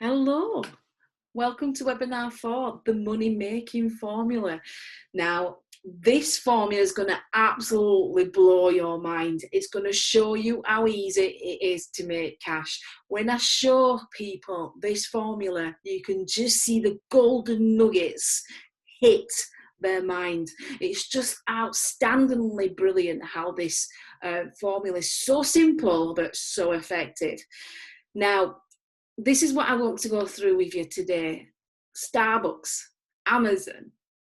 Hello, welcome to webinar 4, the money making formula. Now, this formula is going to absolutely blow your mind. It's going to show you how easy it is to make cash. When I show people this formula, you can just see the golden nuggets hit their mind. It's just outstandingly brilliant how this formula is so simple but so effective. Now, this is what I want to go through with you today. Starbucks, Amazon,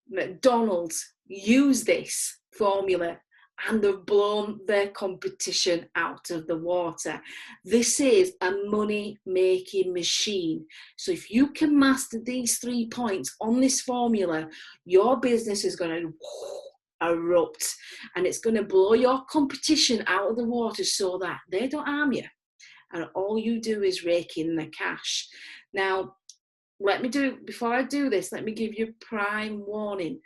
McDonald's use this formula and have blown their competition out of the water. This is a money-making machine. So if you can master these 3 points on this formula, your business is going to erupt and it's going to blow your competition out of the water so that they don't harm you. And all you do is rake in the cash. Now, before I do this, let me give you a prime warning.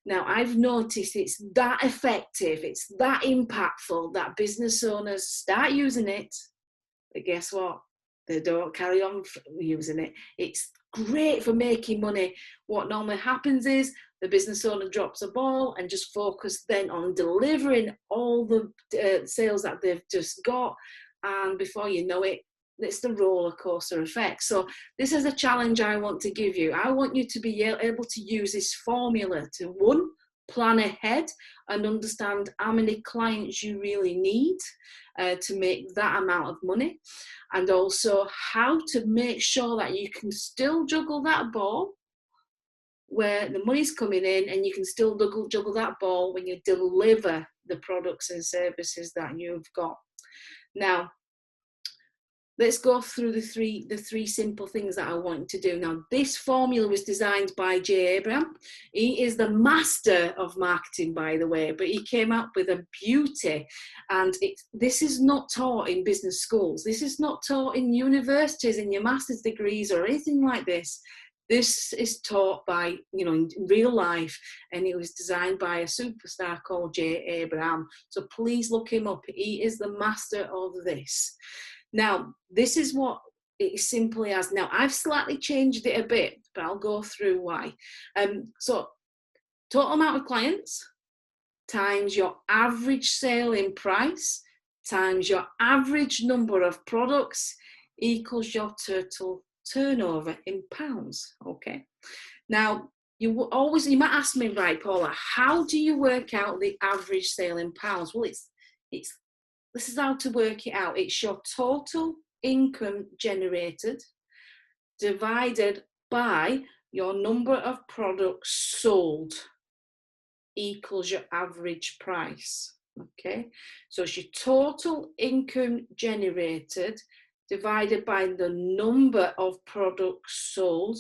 Now, I've noticed it's that effective, it's that impactful that business owners start using it, but guess what? They don't carry on using it. It's great for making money. What normally happens is the business owner drops a ball and just focus then on delivering all the sales that they've just got. And before you know it, it's the roller coaster effect. So this is a challenge I want to give you. I want you to be able to use this formula to, one, plan ahead and understand how many clients you really need to make that amount of money, and also how to make sure that you can still juggle that ball where the money's coming in, and you can still juggle that ball when you deliver the products and services that you've got. Now, let's go through the three simple things that I want to do. Now, this formula was designed by Jay Abraham. He is the master of marketing, by the way, but he came up with a beauty. And this is not taught in business schools. This is not taught in universities, in your master's degrees or anything like this. This is taught by, in real life, and it was designed by a superstar called Jay Abraham. So please look him up. He is the master of this. Now, this is what it simply has. Now, I've slightly changed it a bit, but I'll go through why. So total amount of clients times your average sale in price times your average number of products equals your total turnover in pounds. Okay. Now, you might ask me, right, Paula, how do you work out the average sale in pounds? Well, this is how to work it out. It's your total income generated divided by your number of products sold equals your average price. Okay, so it's your total income generated divided by the number of products sold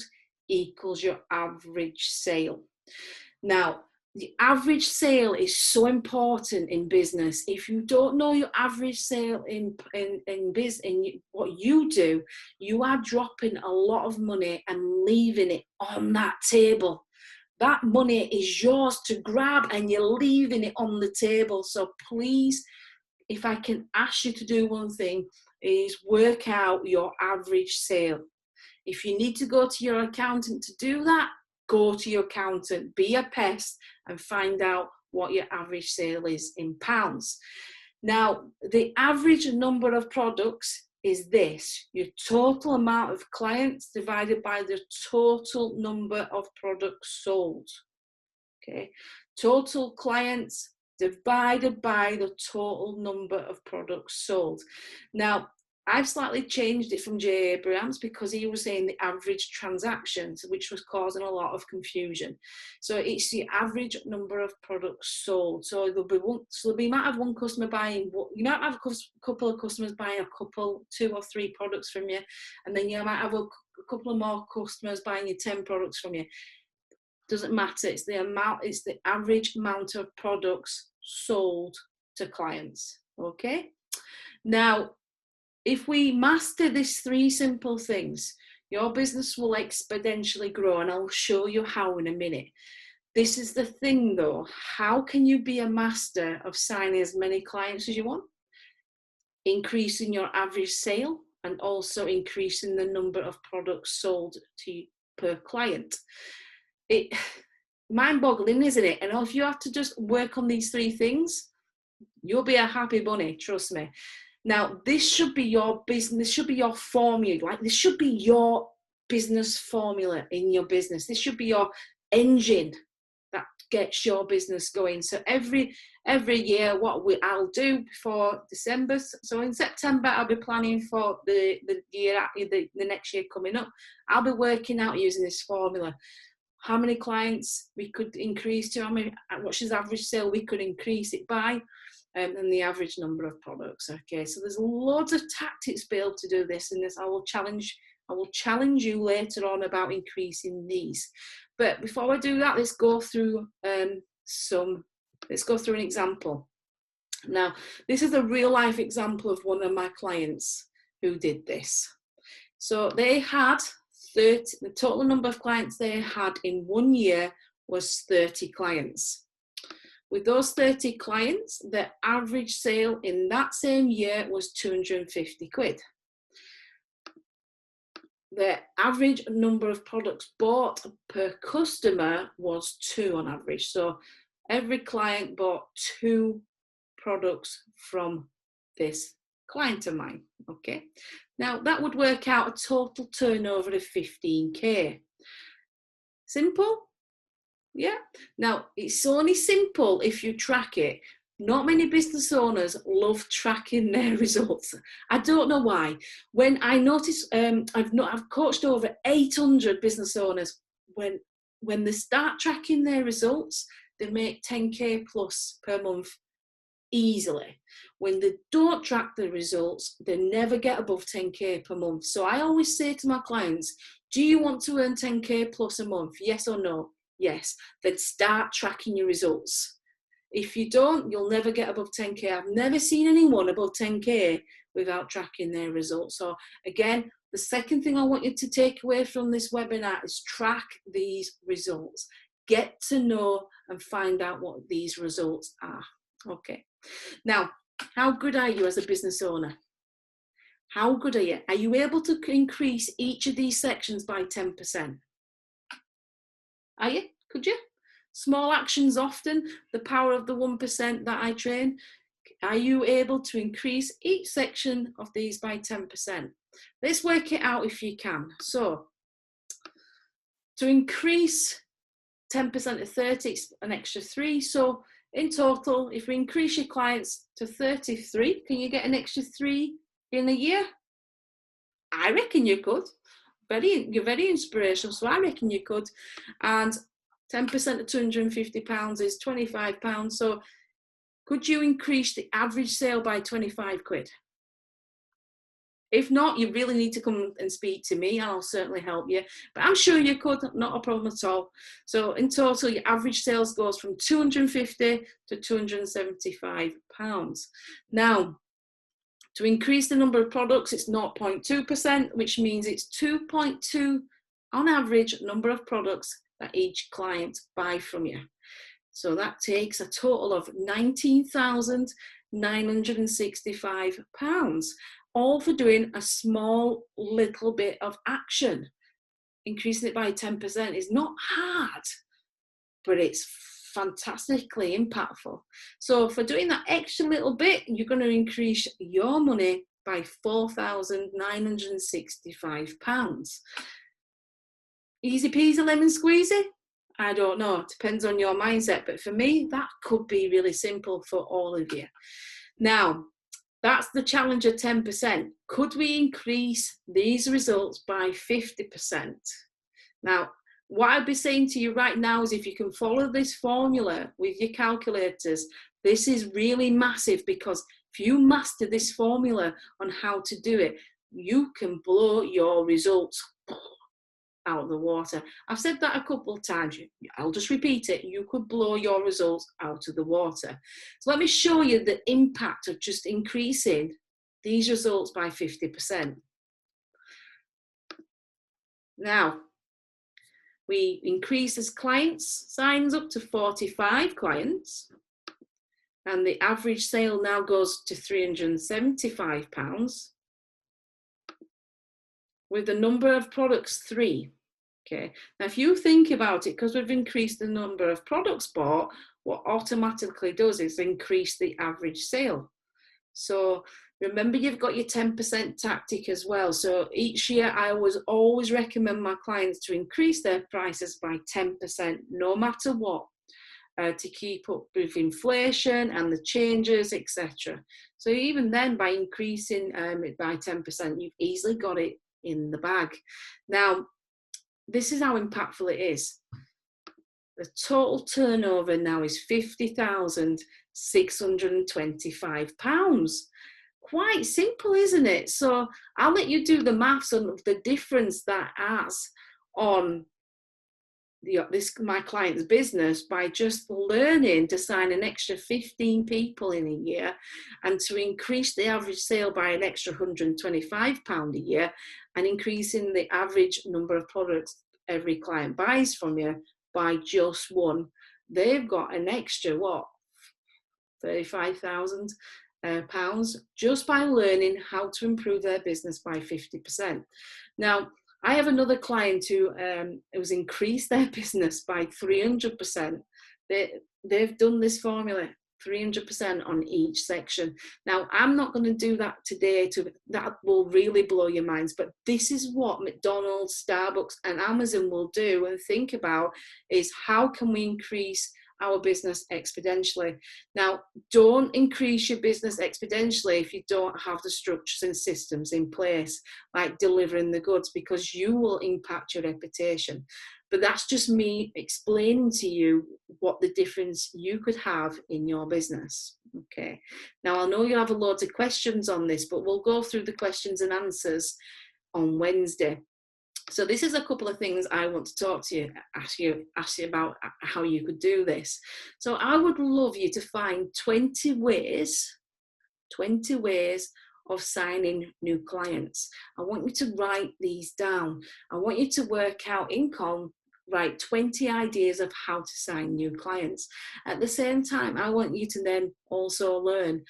equals your average sale. Now, the average sale is so important in business. If you don't know your average sale in what you do, you are dropping a lot of money and leaving it on that table. That money is yours to grab and you're leaving it on the table. So please, if I can ask you to do one thing, is work out your average sale. If you need to go to your accountant to do that, go to your accountant, be a pest, and find out what your average sale is in pounds. Now, the average number of products is this: your total amount of clients divided by the total number of products sold. Okay, total clients divided by the total number of products sold. Now, I've slightly changed it from Jay Abrams because he was saying the average transactions, which was causing a lot of confusion. So it's the average number of products sold. So you might have one customer buying, you might have a couple of customers buying two or three products from you, and then you might have a couple of more customers buying you 10 products from you. Doesn't matter. It's the average amount of products sold to clients. Okay. Now, if we master these 3 simple things, your business will exponentially grow, and I'll show you how in a minute. This is the thing though, how can you be a master of signing as many clients as you want? Increasing your average sale and also increasing the number of products sold per client. It mind-boggling, isn't it? And if you have to just work on these 3 things, you'll be a happy bunny, trust me. Now, this should be your business, this should be your formula, like this should be your business formula in your business. This should be your engine that gets your business going. So every year, what I'll do before December, so in September, I'll be planning for the next year coming up. I'll be working out using this formula. How many clients we could increase to, what's the average sale we could increase it by, and the average number of products. Okay, so there's loads of tactics to be able to do this, and this I will challenge you later on about increasing these. But before I do that, let's go through an example. Now, this is a real life example of one of my clients who did this. So they had the total number of clients they had in 1 year was 30 clients. With those 30 clients, the average sale in that same year was 250 quid. The average number of products bought per customer was 2 on average. So every client bought 2 products from this client of mine. Okay. Now that would work out a total turnover of 15k. Simple? Yeah. Now it's only simple if you track it. Not many business owners love tracking their results. I don't know why. When I notice, I've coached over 800 business owners. When they start tracking their results, they make 10k plus per month easily. When they don't track the results, they never get above 10k per month. So I always say to my clients, do you want to earn 10k plus a month? Yes or no? Yes. Then start tracking your results. If you don't, you'll never get above 10k. I've never seen anyone above 10k without tracking their results. So again, the second thing I want you to take away from this webinar is track these results. Get to know and find out what these results are. Okay. Now, how good are you as a business owner? How good are you? Are you able to increase each of these sections by 10%? Are you? Could you? Small actions often, the power of the 1% that I train. Are you able to increase each section of these by 10%? Let's work it out if you can. So, to increase 10% to 30, it's an extra 3. So, in total, if we increase your clients to 33, can you get an extra 3 in a year? I reckon you could. You're very inspirational, so I reckon you could. And 10% of £250 is £25. So could you increase the average sale by 25 quid? If not, you really need to come and speak to me and I'll certainly help you. But I'm sure you could, not a problem at all. So in total, your average sales goes from 250 to £275. Now, to increase the number of products, it's 0.2%, which means it's 2.2 on average number of products that each client buy from you. So that takes a total of £19,965, all for doing a small little bit of action. Increasing it by 10% is not hard, but it's fantastically impactful. So for doing that extra little bit, you're going to increase your money by £4,965. Easy peasy lemon squeezy? I don't know. It depends on your mindset. But for me, that could be really simple for all of you. Now, that's the challenge of 10%. Could we increase these results by 50%? Now, what I'd be saying to you right now is if you can follow this formula with your calculators, this is really massive, because if you master this formula on how to do it, you can blow your results out of the water. I've said that a couple of times. I'll just repeat it. You could blow your results out of the water. So let me show you the impact of just increasing these results by 50%. Now, we increase as clients signs up to 45 clients, and the average sale now goes to £375. with the number of products 3. Okay, now if you think about it, because we've increased the number of products bought, what automatically does is increase the average sale. So remember, you've got your 10% tactic as well. So each year I always recommend my clients to increase their prices by 10%, no matter what, to keep up with inflation and the changes, etc. So even then, by increasing it by 10%, you've easily got it in the bag. Now, this is how impactful it is. The total turnover now is £50,625. Quite simple, isn't it? So I'll let you do the maths on the difference that has on my client's business by just learning to sign an extra 15 people in a year and to increase the average sale by an extra £125 a year and increasing the average number of products every client buys from you by just one. They've got an extra, £35,000 just by learning how to improve their business by 50%. Now, I have another client who has increased their business by 300%. They've done this formula, 300% on each section. Now, I'm not going to do that today. That will really blow your minds. But this is what McDonald's, Starbucks, and Amazon will do and think about is how can we increase our business exponentially. Now, don't increase your business exponentially if you don't have the structures and systems in place, like delivering the goods, because you will impact your reputation. But that's just me explaining to you what the difference you could have in your business. Okay. Now, I know you have a lot of questions on this, but we'll go through the questions and answers on Wednesday. So this is a couple of things I want to talk to you, ask you about how you could do this. So I would love you to find 20 ways of signing new clients. I want you to write these down. I want you to work out write 20 ideas of how to sign new clients. At the same time, I want you to then also learn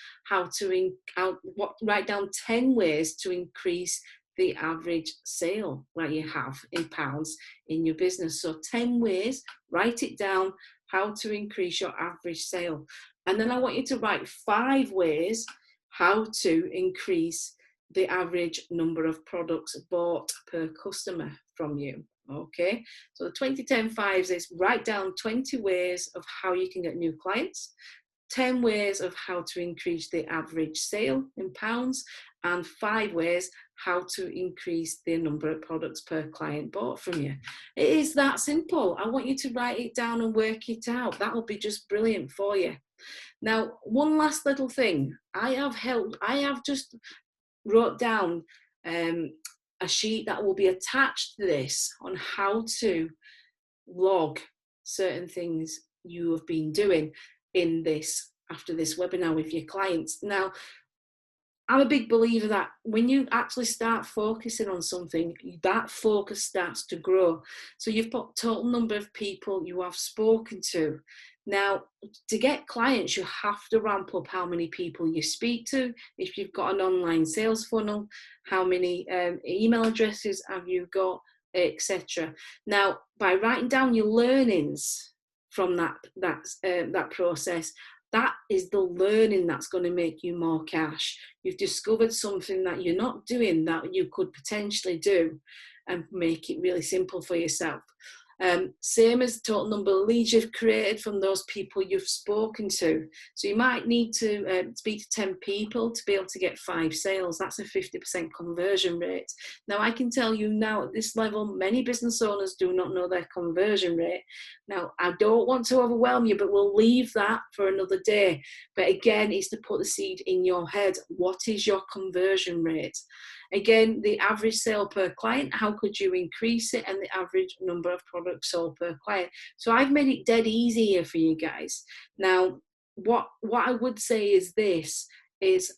write down 10 ways to increase the average sale that you have in pounds in your business. So 10 ways, write it down, how to increase your average sale. And then I want you to write 5 ways how to increase the average number of products bought per customer from you. Okay, so the 20-10-5s is write down 20 ways of how you can get new clients, 10 ways of how to increase the average sale in pounds, and 5 ways how to increase the number of products per client bought from you. It is that simple. I want you to write it down and work it out. That will be just brilliant for you. Now, one last little thing. I have just wrote down a sheet that will be attached to this on how to log certain things you have been doing after this webinar with your clients. Now, I'm a big believer that when you actually start focusing on something, that focus starts to grow. So you've got total number of people you have spoken to. Now, to get clients, you have to ramp up how many people you speak to. If you've got an online sales funnel, how many email addresses have you got, etc. Now, by writing down your learnings from that process, that is the learning that's going to make you more cash. You've discovered something that you're not doing that you could potentially do and make it really simple for yourself. Same as total number of leads you've created from those people you've spoken to. So you might need to speak to 10 people to be able to get 5 sales. That's a 50% conversion rate. Now, I can tell you now at this level, many business owners do not know their conversion rate. Now, I don't want to overwhelm you, but we'll leave that for another day. But again, it's to put the seed in your head. What is your conversion rate? Again, the average sale per client, how could you increase it? And the average number of products sold per client. So I've made it dead easy here for you guys. Now, what I would say is this, is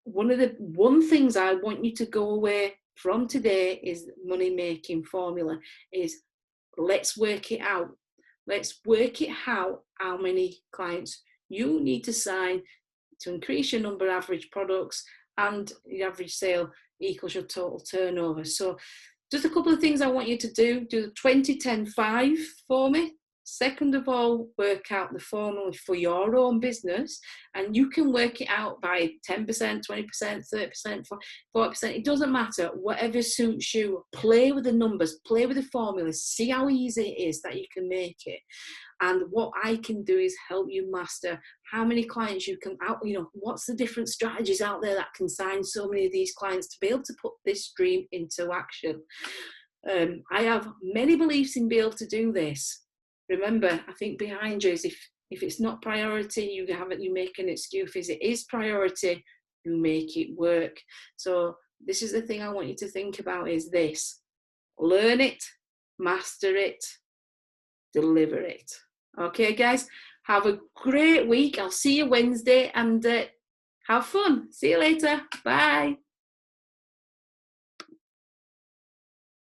one things I want you to go away from today is money-making formula, is let's work it out. Let's work it out how many clients you need to sign to increase your number of average products and the average sale equals your total turnover. So just a couple of things I want you to do. Do the 20-10-5 for me. Second of all, work out the formula for your own business, and you can work it out by 10%, 20%, 30%, 40%. It doesn't matter. Whatever suits you. Play with the numbers, play with the formulas, see how easy it is that you can make it. And what I can do is help you master how many clients you can out, what's the different strategies out there that can sign so many of these clients to be able to put this dream into action. I have many beliefs in being able to do this. Remember, I think behind you is if it's not priority, you make an excuse. If it is priority, you make it work. So this is the thing I want you to think about is this: learn it, master it, deliver it. Okay, guys, have a great week. I'll see you Wednesday, and have fun. See you later. Bye.